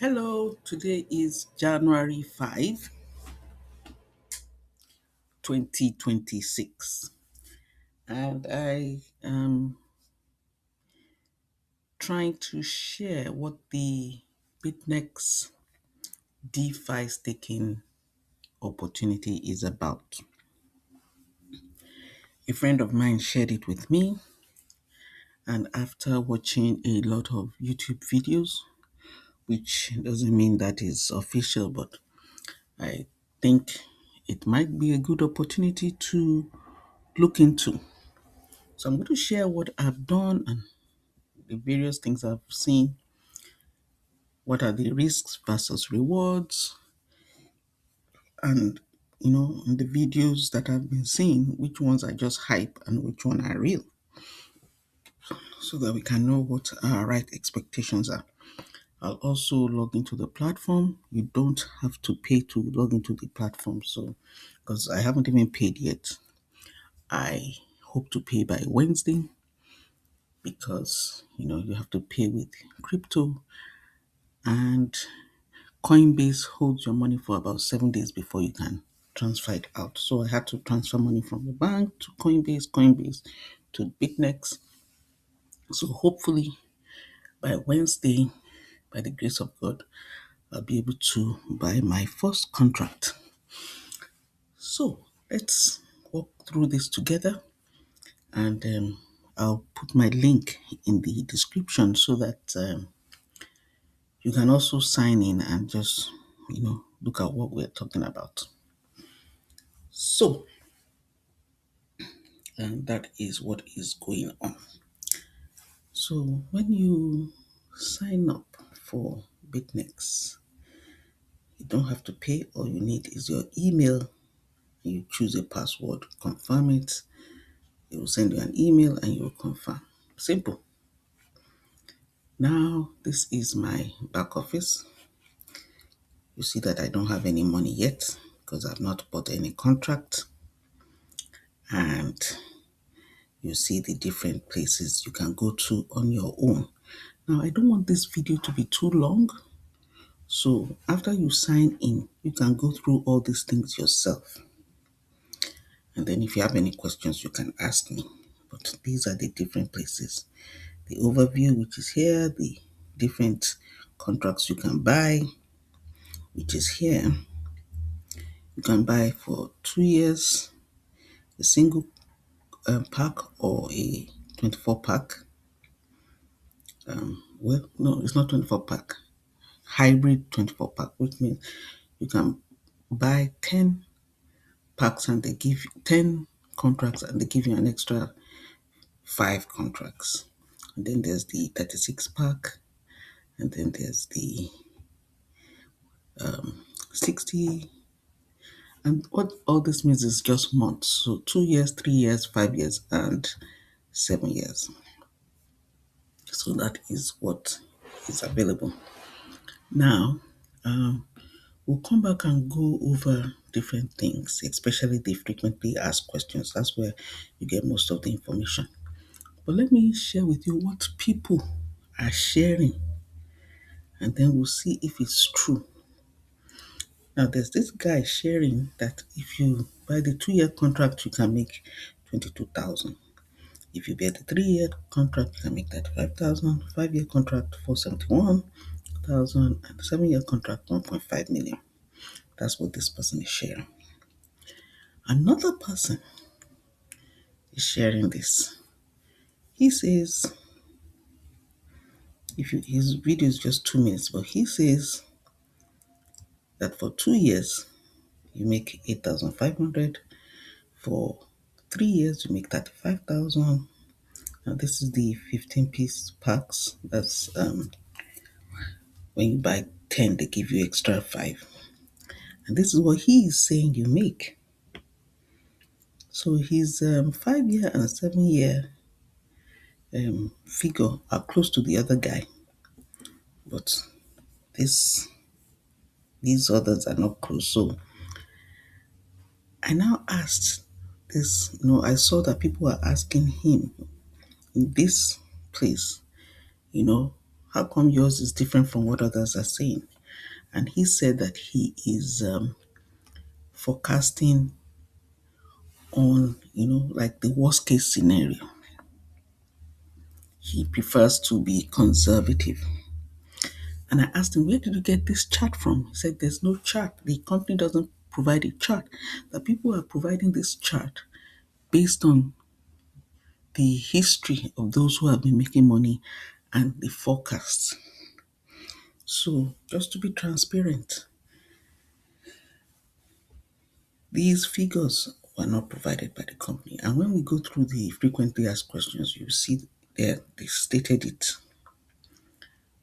Hello, today is January 5, 2026, and I am trying to share what the Bytnex DeFi staking opportunity is about. A friend of mine shared it with me, and after watching a lot of YouTube videos, which doesn't mean that is official, but I think it might be a good opportunity to look into. So I'm going to share what I've done and the various things I've seen. What are the risks versus rewards? And in the videos that I've been seeing, which ones are just hype and which one are real, so that we can know what our right expectations are. I'll also log into the platform. You don't have to pay to log into the platform, so because I haven't even paid yet. I hope to pay by Wednesday because you have to pay with crypto, and Coinbase holds your money for about 7 days before you can transfer it out. So I had to transfer money from the bank to Coinbase to Bytnex. So hopefully by Wednesday, by the grace of God, I'll be able to buy my first contract. So let's walk through this together, and I'll put my link in the description so that you can also sign in and just look at what we're talking about. So and that is what is going on. So when you sign up for Bitnex, you don't have to pay. All you need is your email. You choose a password, confirm it. It will send you an email and you will confirm. Simple. Now this is my back office. You see that I don't have any money yet because I've not bought any contract. And you see the different places you can go to on your own. Now I don't want this video to be too long. So after you sign in, you can go through all these things yourself. And then if you have any questions, you can ask me. But these are the different places. The overview, which is here, the different contracts you can buy, which is here. You can buy for 2 years, a single pack or a 24 pack. Well, no, it's not 24 pack. Hybrid 24 pack, which means you can buy 10 packs and they give you 10 contracts and they give you an extra 5 contracts. And then there's the 36 pack, and then there's the 60. And what all this means is just months. So 2 years, 3 years, 5 years, and 7 years. So that is what is available. Now, we'll come back and go over different things, especially the frequently asked questions. That's where you get most of the information. But let me share with you what people are sharing, and then we'll see if it's true. Now, there's this guy sharing that if you buy the 2 year contract, you can make 22,000. If you get the 3 year contract, you can make 35,000. 5 year contract, 471,000, and 7 year contract, 1.5 million. That's what this person is sharing. Another person is sharing this. He says, his video is just 2 minutes, but he says that for 2 years you make 8,500. For 3 years you make 35,000. Now this is the 15-piece packs. That's when you buy 10, they give you extra 5. And this is what he is saying you make. So his 5 year and 7 year figure are close to the other guy, but this these others are not close. So I now asked this, I saw that people are asking him in this place, how come yours is different from what others are saying? And he said that he is forecasting on, like the worst case scenario. He prefers to be conservative. And I asked him, where did you get this chart from? He said, there's no chart. The company doesn't provide a chart. The people are providing this chart based on the history of those who have been making money and the forecasts. So, just to be transparent, these figures were not provided by the company. And when we go through the frequently asked questions, you see there they stated it.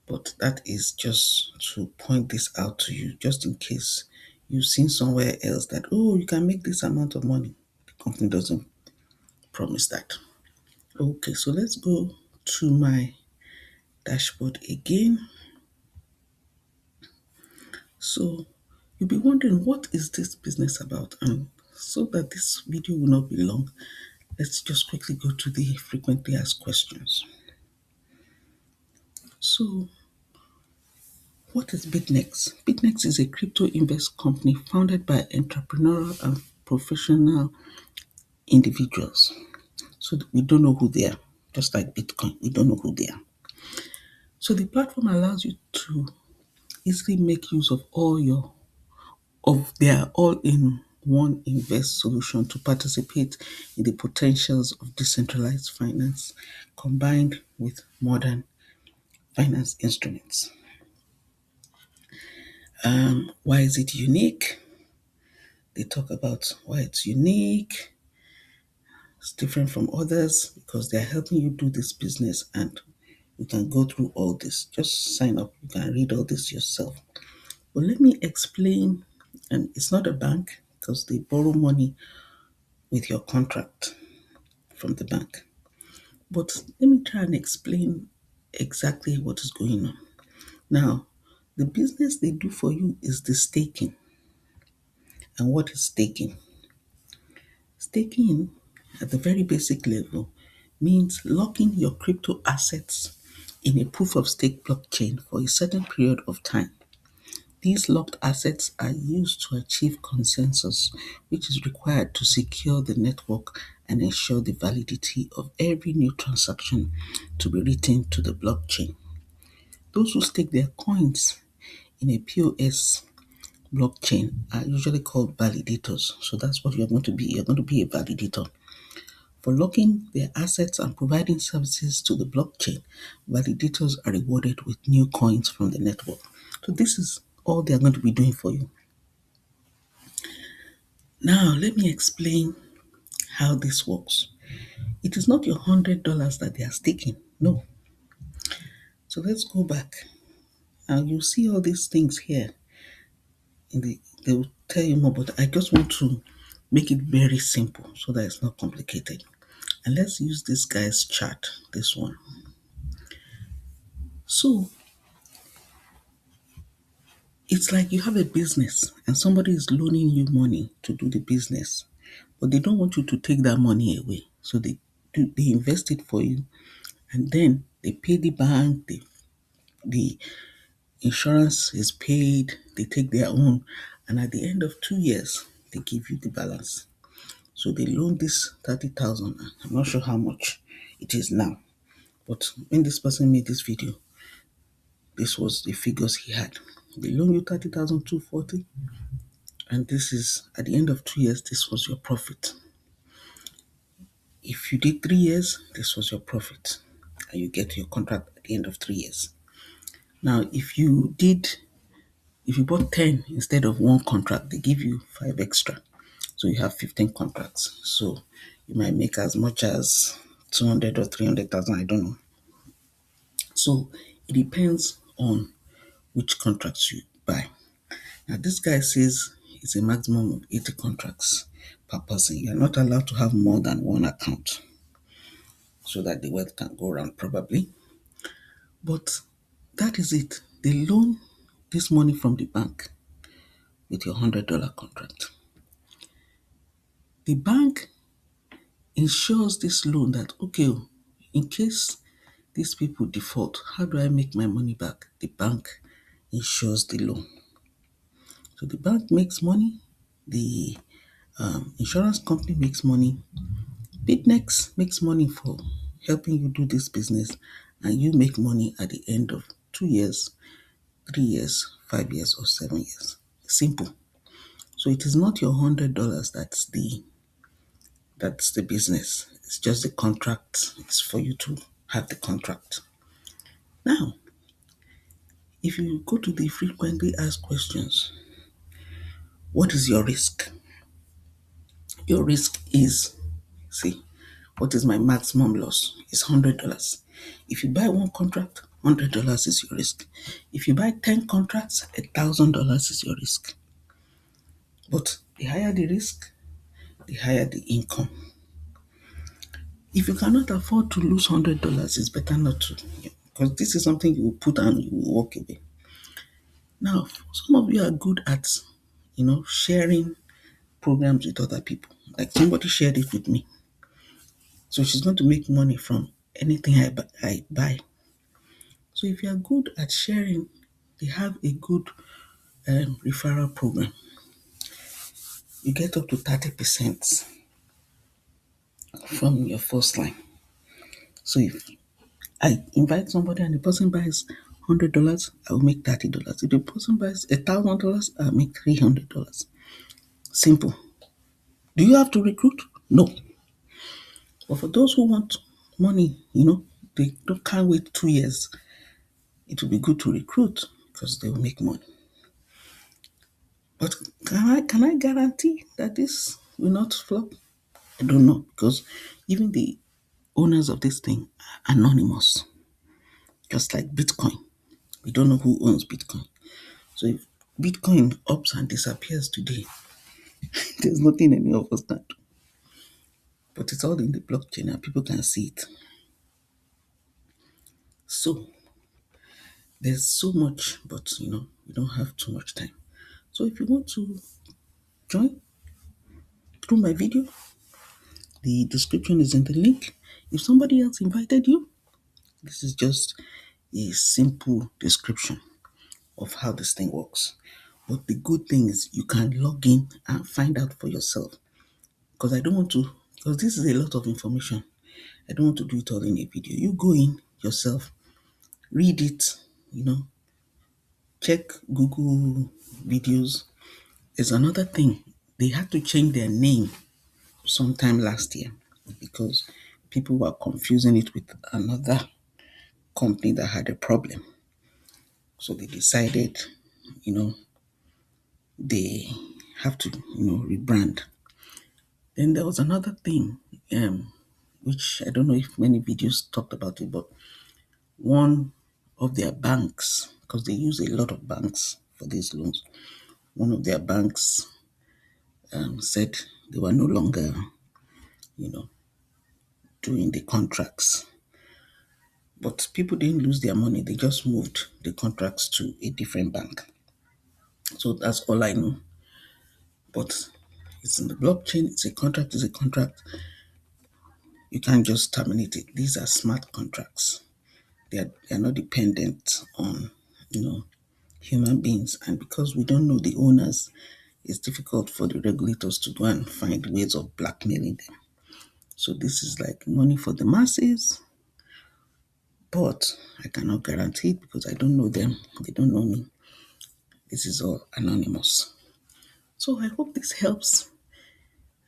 But that is just to point this out to you, just in case you've seen somewhere else that, oh, you can make this amount of money. The company doesn't promise that. Okay, so let's go to my dashboard again. So you'll be wondering, what is this business about? And so that this video will not be long, let's just quickly go to the frequently asked questions. So what is Bytnex? Bytnex is a crypto invest company founded by entrepreneurial and professional individuals. So we don't know who they are, just like Bitcoin, we don't know who they are. So the platform allows you to easily make use of their all-in-one invest solution to participate in the potentials of decentralized finance combined with modern finance instruments. Why is it unique? They talk about why it's unique. It's different from others because they're helping you do this business, and you can go through all this. Just sign up. You can read all this yourself. But let me explain. And it's not a bank because they borrow money with your contract from the bank. But let me try and explain exactly what is going on. Now, the business they do for you is the staking. And what is staking? Staking at the very basic level means locking your crypto assets in a proof of stake blockchain for a certain period of time. These locked assets are used to achieve consensus, which is required to secure the network and ensure the validity of every new transaction to be written to the blockchain. Those who stake their coins in a POS blockchain are usually called validators. So that's what you're going to be. You're going to be a validator. For locking their assets and providing services to the blockchain, validators are rewarded with new coins from the network. So this is all they're going to be doing for you. Now, let me explain how this works. It is not your $100 that they are staking. No. So let's go back. And you see all these things here. They will tell you more, but I just want to make it very simple so that it's not complicated. And let's use this guy's chart, this one. So it's like you have a business and somebody is loaning you money to do the business, but they don't want you to take that money away. So they invest it for you, and then they pay the bank, the insurance is paid, they take their own, and at the end of 2 years, they give you the balance. So they loan this 30,000. I'm not sure how much it is now, but when this person made this video, this was the figures he had. They loan you 30,240, and this is at the end of 2 years, this was your profit. If you did 3 years, this was your profit, and you get your contract at the end of 3 years. Now, if you bought 10 instead of one contract, they give you 5 extra. So you have 15 contracts. So you might make as much as 200 or 300,000, I don't know. So it depends on which contracts you buy. Now this guy says it's a maximum of 80 contracts per person. You're not allowed to have more than one account so that the wealth can go around probably. But that is it. They loan this money from the bank with your $100 contract. The bank insures this loan that, okay, in case these people default. How do I make my money back? The bank insures the loan. So the bank makes money, the insurance company makes money, Bytnex makes money for helping you do this business, and you make money at the end of 2 years, 3 years, 5 years, or 7 years. Simple. So it is not your $100 that's the business. It's just the contract. It's for you to have the contract. Now, if you go to the frequently asked questions, what is your risk? Your risk is, see, what is my maximum loss? It's $100. If you buy one contract, $100 is your risk. If you buy 10 contracts, $1,000 is your risk. But the higher the risk, the higher the income. If you cannot afford to lose $100, it's better not to, because this is something you will put and you will walk away. Now, some of you are good at, sharing programs with other people. Like somebody shared it with me. So she's going to make money from anything I buy. So if you are good at sharing, they have a good referral program. You get up to 30% from your first line. So if I invite somebody and the person buys $100, I will make $30. If the person buys $1,000, I'll make $300. Simple. Do you have to recruit? No. But for those who want money, can't wait 2 years. It will be good to recruit because they will make money. But can I guarantee that this will not flop? I don't know, because even the owners of this thing are anonymous, just like Bitcoin. We don't know who owns Bitcoin. So if Bitcoin ups and disappears today, there's nothing any of us can do. But it's all in the blockchain and people can see it. So there's so much, but we don't have too much time. So if you want to join through my video, the description is in the link. If somebody else invited you, this is just a simple description of how this thing works. But the good thing is you can log in and find out for yourself. Because because this is a lot of information. I don't want to do it all in a video. You go in yourself, read it, check Google videos. There's another thing. They had to change their name sometime last year because people were confusing it with another company that had a problem. So they decided, they have to, rebrand. Then there was another thing, which I don't know if many videos talked about it, but one of their banks, because they use a lot of banks for these loans, one of their banks said they were no longer, doing the contracts. But people didn't lose their money, they just moved the contracts to a different bank. So that's all I know. But it's in the blockchain, it's a contract, it's a contract. You can't just terminate it. These are smart contracts. They are not dependent on, human beings. And because we don't know the owners, it's difficult for the regulators to go and find ways of blackmailing them. So this is like money for the masses, but I cannot guarantee it because I don't know them. They don't know me. This is all anonymous. So I hope this helps.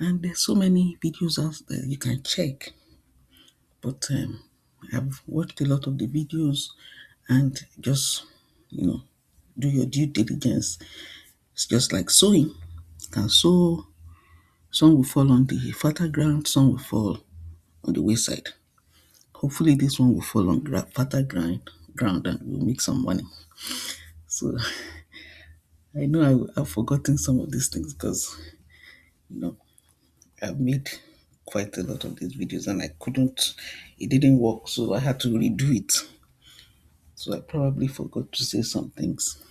And there's so many videos out there you can check. But I've watched a lot of the videos and just, do your due diligence. It's just like sowing. You can sow, some will fall on the fertile ground, some will fall on the wayside. Hopefully this one will fall on fertile ground and we'll make some money. So I know I've forgotten some of these things because, I've made quite a lot of these videos and it didn't work, so I had to redo it. So I probably forgot to say some things.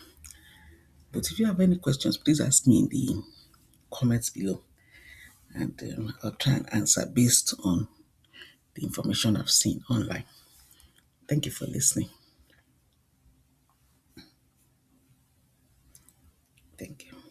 But if you have any questions, please ask me in the comments below. And I'll try and answer based on the information I've seen online. Thank you for listening. Thank you.